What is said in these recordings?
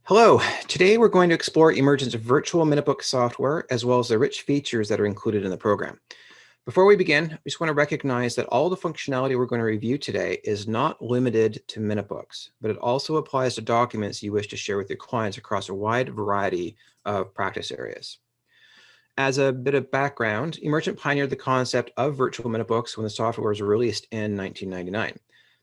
Hello, today we're going to explore Emergent's virtual minutebook software as well as the rich features that are included in the program. Before we begin, I just want to recognize that all the functionality we're going to review today is not limited to minutebooks, but it also applies to documents you wish to share with your clients across a wide variety of practice areas. As a bit of background, Emergent pioneered the concept of virtual minutebooks when the software was released in 1999.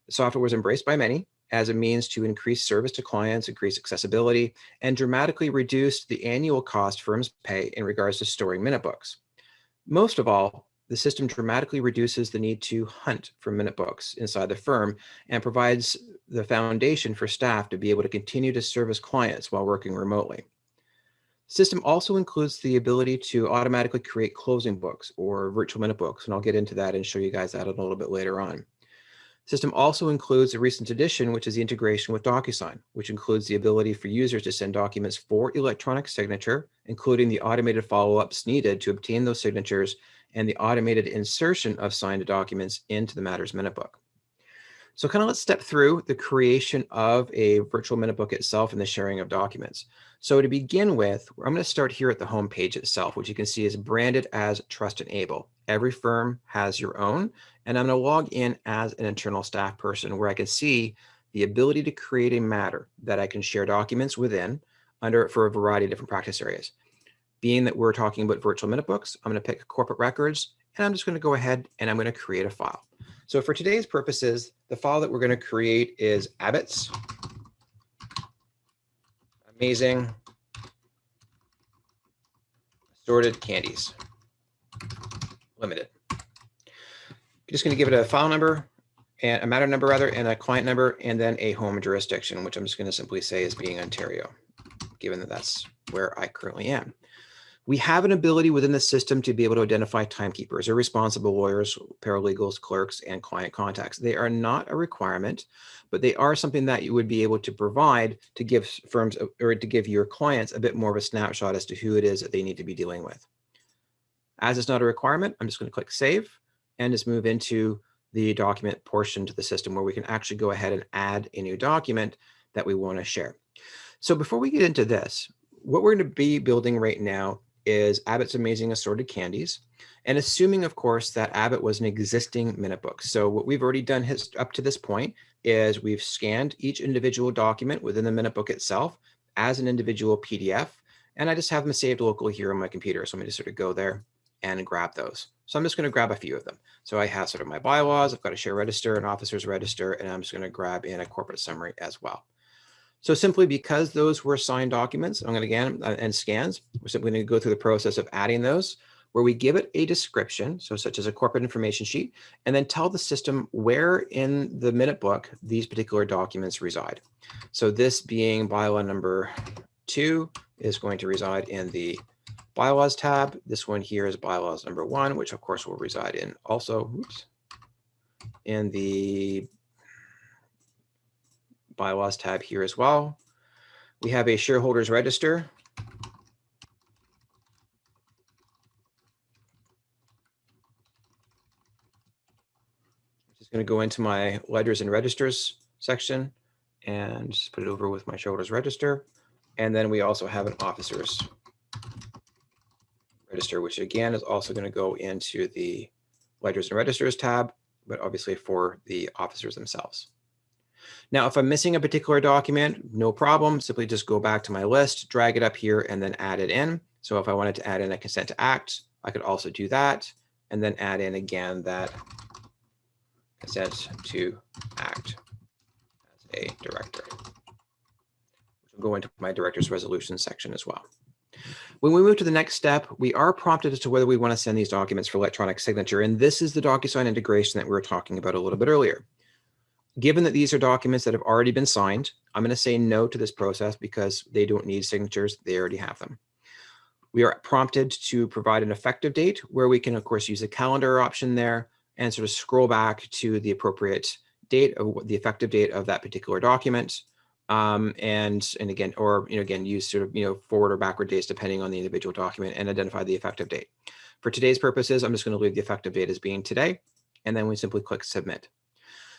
The software was embraced by many as a means to increase service to clients, increase accessibility, and dramatically reduce the annual cost firms pay in regards to storing minutebooks. Most of all, the system dramatically reduces the need to hunt for minutebooks inside the firm and provides the foundation for staff to be able to continue to service clients while working remotely. The system also includes the ability to automatically create closing books or virtual minutebooks, and I'll get into that and show you guys that a little bit later on. The system also includes a recent addition, which is the integration with DocuSign, which includes the ability for users to send documents for electronic signature, including the automated follow-ups needed to obtain those signatures and the automated insertion of signed documents into the Matters Minutebook. So let's step through the creation of a virtual minutebook itself and the sharing of documents. So to begin with, I'm going to start here at the home page itself, which you can see is branded as Trust and Able. Every firm has your own, and I'm going to log in as an internal staff person where I can see the ability to create a matter that I can share documents within for a variety of different practice areas. Being that we're talking about virtual minutebooks, I'm going to pick corporate records, and I'm just going to go ahead and I'm going to create a file. So for today's purposes, the file that we're going to create is Abbott's Amazing Assorted Candies Limited. I'm just going to give it a file number and a matter number rather, and a client number, and then a home jurisdiction, which I'm just going to simply say is being Ontario, given that that's where I currently am. We have an ability within the system to be able to identify timekeepers or responsible lawyers, paralegals, clerks, and client contacts. They are not a requirement, but they are something that you would be able to provide to give firms or to give your clients a bit more of a snapshot as to who it is that they need to be dealing with. As it's not a requirement, I'm just going to click Save and just move into the document portion to the system where we can actually go ahead and add a new document that we want to share. So before we get into this, what we're going to be building right now is Abbott's Amazing Assorted Candies, and assuming, of course, that Abbott was an existing minutebook. So what we've already done up to this point is we've scanned each individual document within the minutebook itself as an individual PDF, and I just have them saved locally here on my computer. So I'm going to sort of go there and grab those. So I'm just going to grab a few of them. So I have sort of my bylaws, I've got a share register, an officer's register, and I'm just going to grab in a corporate summary as well. So simply because those were signed documents, I'm going to again, and scans, we're simply going to go through the process of adding those where we give it a description, so such as a corporate information sheet, and then tell the system where in the minutebook these particular documents reside. So this being bylaw number 2 is going to reside in the bylaws tab. This one here is bylaws number 1, which of course will reside in also in the bylaws tab here as well. We have a shareholders register. I'm just going to go into my ledgers and registers section and just put it over with my shareholders register. And then we also have an officers register, which again is also going to go into the ledgers and registers tab, but obviously for the officers themselves. Now, if I'm missing a particular document, no problem. Simply just go back to my list, drag it up here, and then add it in. So if I wanted to add in a consent to act, I could also do that, and then add in again that consent to act as a director, which will go into my director's resolution section as well. When we move to the next step, we are prompted as to whether we want to send these documents for electronic signature, and this is the DocuSign integration that we were talking about a little bit earlier. Given that these are documents that have already been signed, I'm going to say no to this process because they don't need signatures. They already have them. We are prompted to provide an effective date where we can, of course, use the calendar option there and sort of scroll back to the appropriate date of the effective date of that particular document. And again, or again, use sort of forward or backward dates depending on the individual document and identify the effective date. For today's purposes, I'm just going to leave the effective date as being today, and then we simply click submit.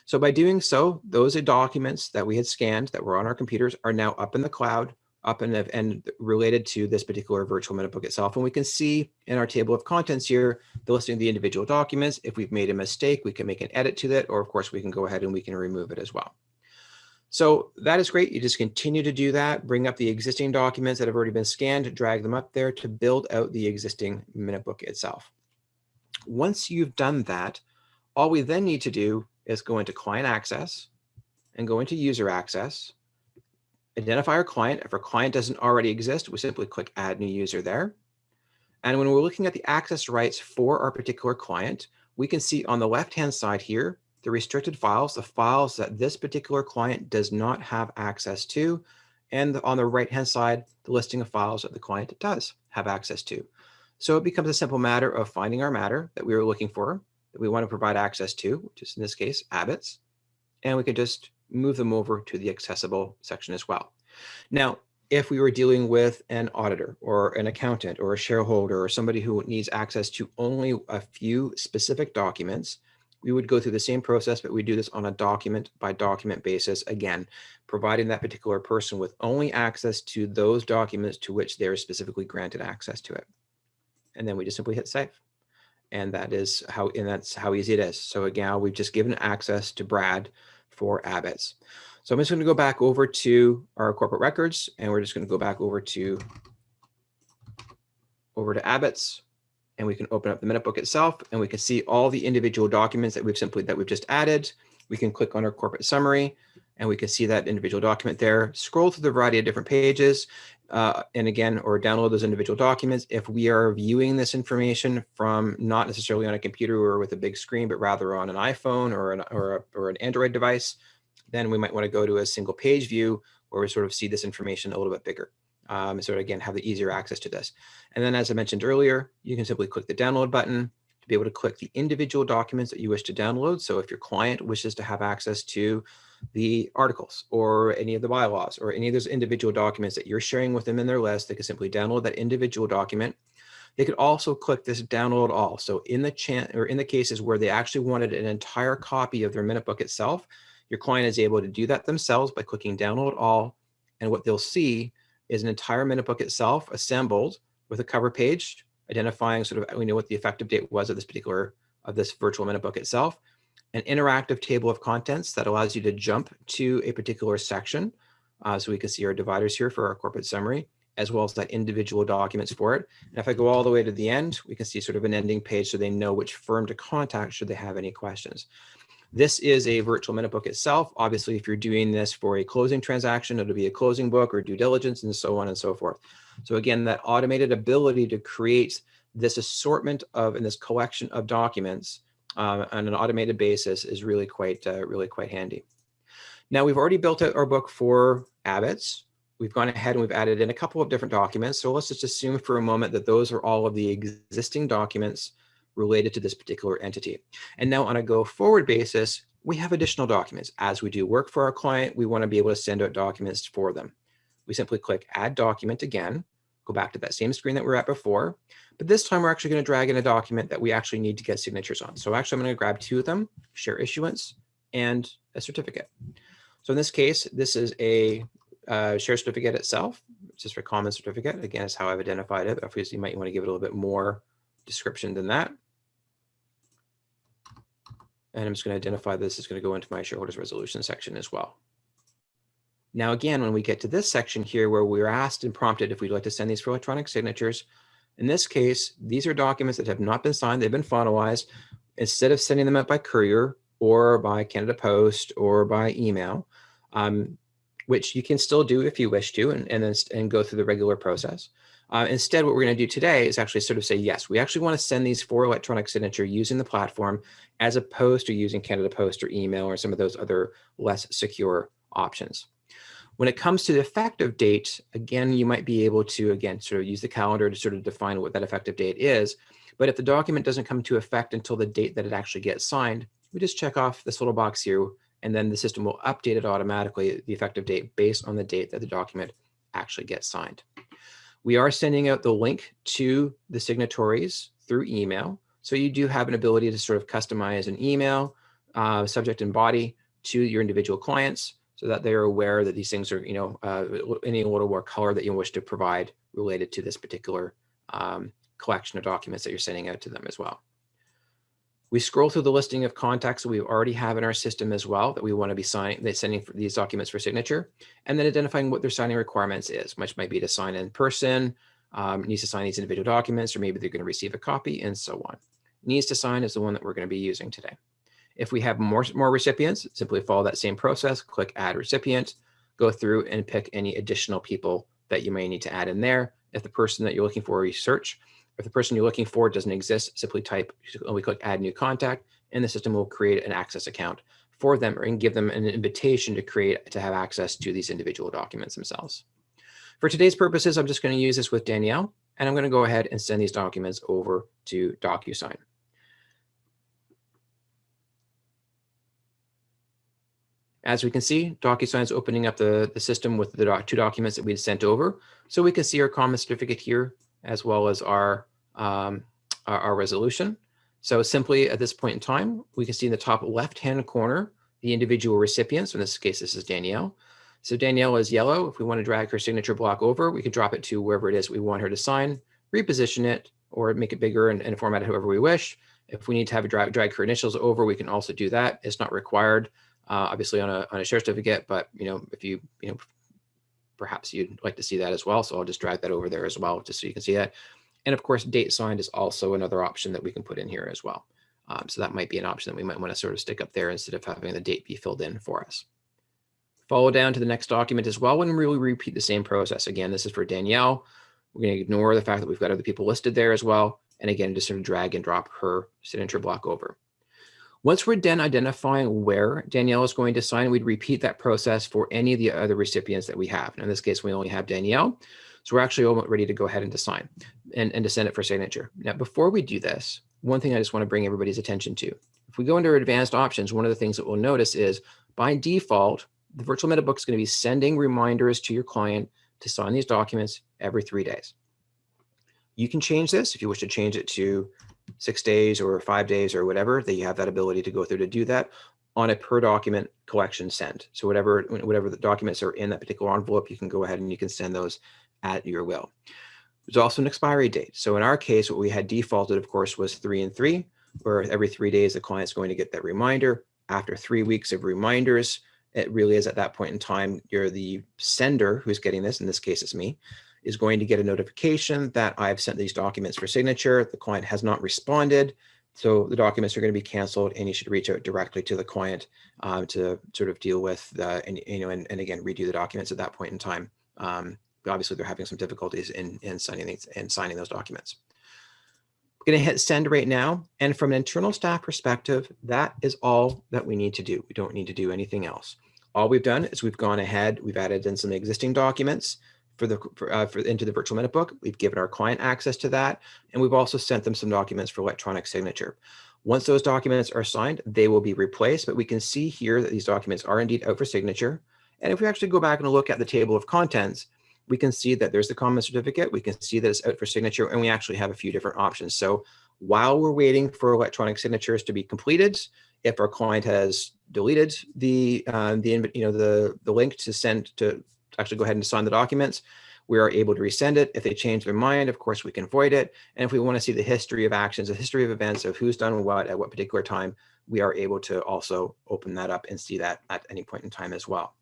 So by doing so, those documents that we had scanned that were on our computers are now up in the cloud up and related to this particular virtual minute book itself. And we can see in our table of contents here, the listing of the individual documents. If we've made a mistake, we can make an edit to that, or of course we can go ahead and we can remove it as well. So that is great. You just continue to do that, bring up the existing documents that have already been scanned, drag them up there to build out the existing minute book itself. Once you've done that, all we then need to do is go into client access and go into user access, identify our client. If our client doesn't already exist, we simply click add new user there. And when we're looking at the access rights for our particular client, we can see on the left-hand side here, the restricted files, the files that this particular client does not have access to. And on the right-hand side, the listing of files that the client does have access to. So it becomes a simple matter of finding our matter that we were looking for, that we want to provide access to, which is in this case, Abbott's. And we can just move them over to the accessible section as well. Now, if we were dealing with an auditor or an accountant or a shareholder or somebody who needs access to only a few specific documents, we would go through the same process, but we do this on a document by document basis, again, providing that particular person with only access to those documents to which they're specifically granted access to it. And then we just simply hit save. And that's how easy it is. So again, we've just given access to Brad for Abbott's. So I'm just going to go back over to our corporate records, and we're just going to go back over to Abbott's, and we can open up the minute book itself, and we can see all the individual documents that we've just added. We can click on our corporate summary, and we can see that individual document there. Scroll through the variety of different pages, and again, or download those individual documents. If we are viewing this information from not necessarily on a computer or with a big screen, but rather on an iPhone or an Android device, then we might want to go to a single page view where we sort of see this information a little bit bigger. So again, have the easier access to this. And then as I mentioned earlier, you can simply click the download button to be able to click the individual documents that you wish to download. So if your client wishes to have access to the articles or any of the bylaws or any of those individual documents that you're sharing with them in their list, they can simply download that individual document. They could also click this download all. So in the cases where they actually wanted an entire copy of their minute book itself, your client is able to do that themselves by clicking download all. And what they'll see is an entire minute book itself assembled with a cover page identifying sort of, what the effective date was of this virtual minute book itself, an interactive table of contents that allows you to jump to a particular section. So we can see our dividers here for our corporate summary, as well as that individual documents for it. And if I go all the way to the end, we can see sort of an ending page so they know which firm to contact should they have any questions. This is a virtual minute book itself. Obviously, if you're doing this for a closing transaction, it'll be a closing book or due diligence and so on and so forth. So again, that automated ability to create this assortment of and this collection of documents on an automated basis is really quite handy. Now we've already built out our book for Abbott's. We've gone ahead and we've added in a couple of different documents. So let's just assume for a moment that those are all of the existing documents related to this particular entity. And now on a go forward basis, we have additional documents. As we do work for our client, we want to be able to send out documents for them. We simply click add document again, go back to that same screen that we were at before, but this time we're actually going to drag in a document that we actually need to get signatures on. So actually I'm going to grab two of them, share issuance and a certificate. So in this case, this is a share certificate itself, just for common certificate. Again, is how I've identified it. Obviously, you might want to give it a little bit more description than that. And I'm just going to identify this is going to go into my shareholders resolution section as well. Now, again, when we get to this section here where we're asked and prompted if we'd like to send these for electronic signatures, in this case, these are documents that have not been signed, they've been finalized. Instead of sending them out by courier or by Canada Post or by email, which you can still do if you wish to and go through the regular process. Instead, what we're going to do today is actually sort of say, yes, we actually want to send these for electronic signature using the platform as opposed to using Canada Post or email or some of those other less secure options. When it comes to the effective date, again, you might be able to, again, sort of use the calendar to sort of define what that effective date is. But if the document doesn't come to effect until the date that it actually gets signed, we just check off this little box here, and then the system will update it automatically, the effective date, based on the date that the document actually gets signed. We are sending out the link to the signatories through email. So you do have an ability to sort of customize an email, subject and body to your individual clients. so that they're aware that these things are, any little more color that you wish to provide related to this particular collection of documents that you're sending out to them as well. We scroll through the listing of contacts that we already have in our system as well that we want to be sending these documents for signature, and then identifying what their signing requirements is, which might be to sign in person, needs to sign these individual documents, or maybe they're going to receive a copy, and so on. Needs to sign is the one that we're going to be using today. If we have more recipients, simply follow that same process, click Add Recipient, go through and pick any additional people that you may need to add in there. If the person that you're looking for, you search. If the person you're looking for doesn't exist, simply click Add New Contact, and the system will create an access account for them and give them an invitation to have access to these individual documents themselves. For today's purposes, I'm just going to use this with Danielle, and I'm going to go ahead and send these documents over to DocuSign. As we can see, DocuSign is opening up the system with the two documents that we sent over. So we can see our common certificate here, as well as our resolution. So simply at this point in time, we can see in the top left-hand corner, the individual recipients. In this case, this is Danielle. So Danielle is yellow. If we want to drag her signature block over, we could drop it to wherever it is we want her to sign, reposition it, or make it bigger and format it however we wish. If we need to have drag her initials over, we can also do that. It's not required. Obviously on a share certificate, but if you perhaps you'd like to see that as well. So I'll just drag that over there as well, just so you can see that. And of course, date signed is also another option that we can put in here as well. So that might be an option that we might want to sort of stick up there instead of having the date be filled in for us. Follow down to the next document as well, and really repeat the same process. Again, this is for Danielle. We're going to ignore the fact that we've got other people listed there as well. And again, just sort of drag and drop her signature block over. Once we're done identifying where Danielle is going to sign, we'd repeat that process for any of the other recipients that we have. And in this case, we only have Danielle. So we're actually almost ready to go ahead and to sign and to send it for signature. Now, before we do this, one thing I just want to bring everybody's attention to. If we go into our advanced options, one of the things that we'll notice is by default, the virtual minute book is going to be sending reminders to your client to sign these documents every 3 days. You can change this if you wish to change it to 6 days or 5 days or whatever, that you have that ability to go through to do that on a per document collection send. So whatever the documents are in that particular envelope, you can go ahead and you can send those at your will. There's also an expiry date. So in our case, what we had defaulted, of course, was 3 and 3, where every 3 days the client's going to get that reminder. After 3 weeks of reminders, it really is at that point in time, you're the sender who's getting this, in this case it's me, is going to get a notification that I've sent these documents for signature. The client has not responded, so the documents are going to be canceled, and you should reach out directly to the client to sort of deal with and again redo the documents at that point in time. Obviously, they're having some difficulties in signing those documents. We're going to hit send right now, and from an internal staff perspective, that is all that we need to do. We don't need to do anything else. All we've done is we've gone ahead, we've added in some existing documents into the virtual minute book. We've given our client access to that, and we've also sent them some documents for electronic signature. Once those documents are signed, they will be replaced, but we can see here that these documents are indeed out for signature. And if we actually go back and look at the table of contents, we can see that there's the common certificate. We can see that it's out for signature, and we actually have a few different options. So while we're waiting for electronic signatures to be completed, if our client has deleted the link to send to actually go ahead and sign the documents, we are able to resend it. If they change their mind, of course, we can void it. And if we want to see the history of actions, the history of events of who's done what at what particular time, we are able to also open that up and see that at any point in time as well.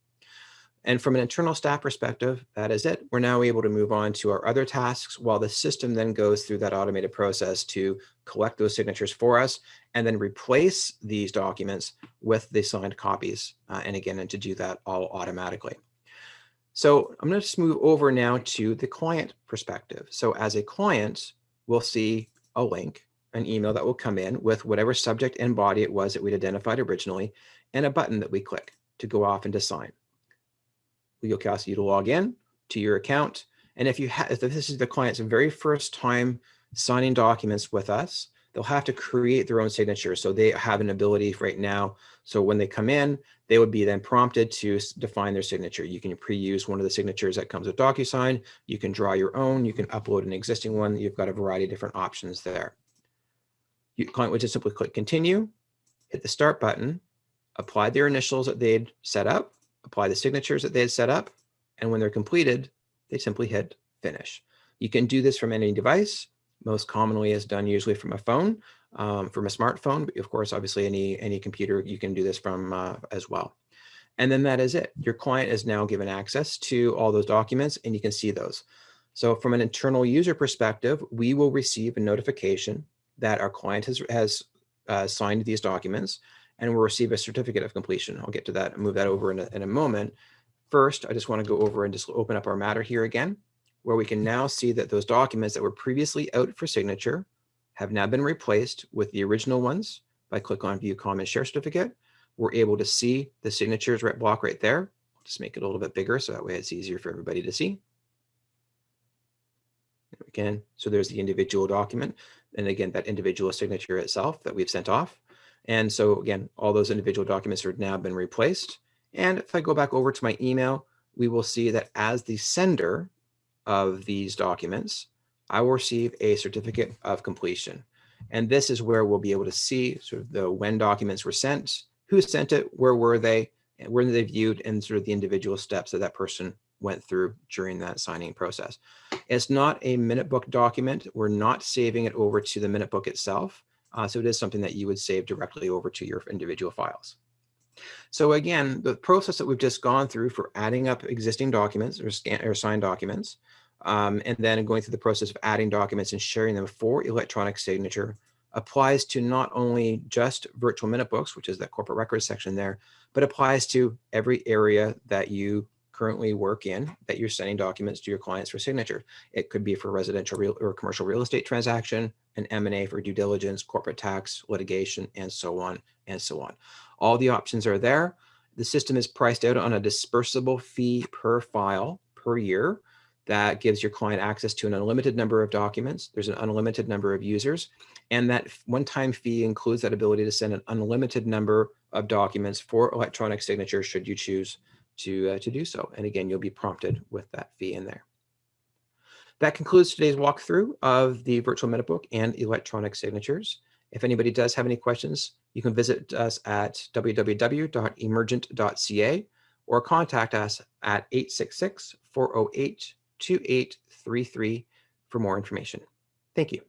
And from an internal staff perspective, that is it. We're now able to move on to our other tasks while the system then goes through that automated process to collect those signatures for us and then replace these documents with the signed copies. And to do that all automatically. So I'm going to just move over now to the client perspective. So as a client, we'll see a link, an email that will come in with whatever subject and body it was that we'd identified originally, and a button that we click to go off and to sign. We'll ask you to log in to your account. And if this is the client's very first time signing documents with us, they'll have to create their own signature. So they have an ability right now. So when they come in, they would be then prompted to define their signature. You can pre-use one of the signatures that comes with DocuSign. You can draw your own. You can upload an existing one. You've got a variety of different options there. Your client would just simply click continue, hit the start button, apply their initials that they'd set up, apply the signatures that they had set up, and when they're completed, they simply hit finish. You can do this from any device. Most commonly is done usually from a phone, from a smartphone, but of course, obviously any computer you can do this from as well. And then that is it. Your client is now given access to all those documents, and you can see those. So from an internal user perspective, we will receive a notification that our client has signed these documents, and we'll receive a certificate of completion. I'll get to that and move that over in a moment. First, I just want to go over and just open up our matter here again, where we can now see that those documents that were previously out for signature have now been replaced with the original ones. By click on View Common Share Certificate, we're able to see the signatures block right there. I'll just make it a little bit bigger so that way it's easier for everybody to see. Again, so there's the individual document, and again, that individual signature itself that we've sent off. And so again, all those individual documents have now been replaced. And if I go back over to my email, we will see that as the sender of these documents, I will receive a certificate of completion. And this is where we'll be able to see sort of the when documents were sent, who sent it, where were they viewed, and sort of the individual steps that that person went through during that signing process. It's not a minute book document. We're not saving it over to the minute book itself. So it is something that you would save directly over to your individual files. So again, the process that we've just gone through for adding up existing documents or signed documents, and then going through the process of adding documents and sharing them for electronic signature applies to not only just virtual minute books, which is that corporate records section there, but applies to every area that you currently work in that you're sending documents to your clients for signature. It could be for residential or commercial real estate transaction, an M&A for due diligence, corporate tax, litigation, and so on and so on. All the options are there. The system is priced out on a dispersible fee per file per year that gives your client access to an unlimited number of documents. There's an unlimited number of users, and that one-time fee includes that ability to send an unlimited number of documents for electronic signature should you choose to do so. And again, you'll be prompted with that fee in there. That concludes today's walkthrough of the virtual minute book and electronic signatures. If anybody does have any questions, you can visit us at www.emergent.ca or contact us at 866-408-2833 for more information. Thank you.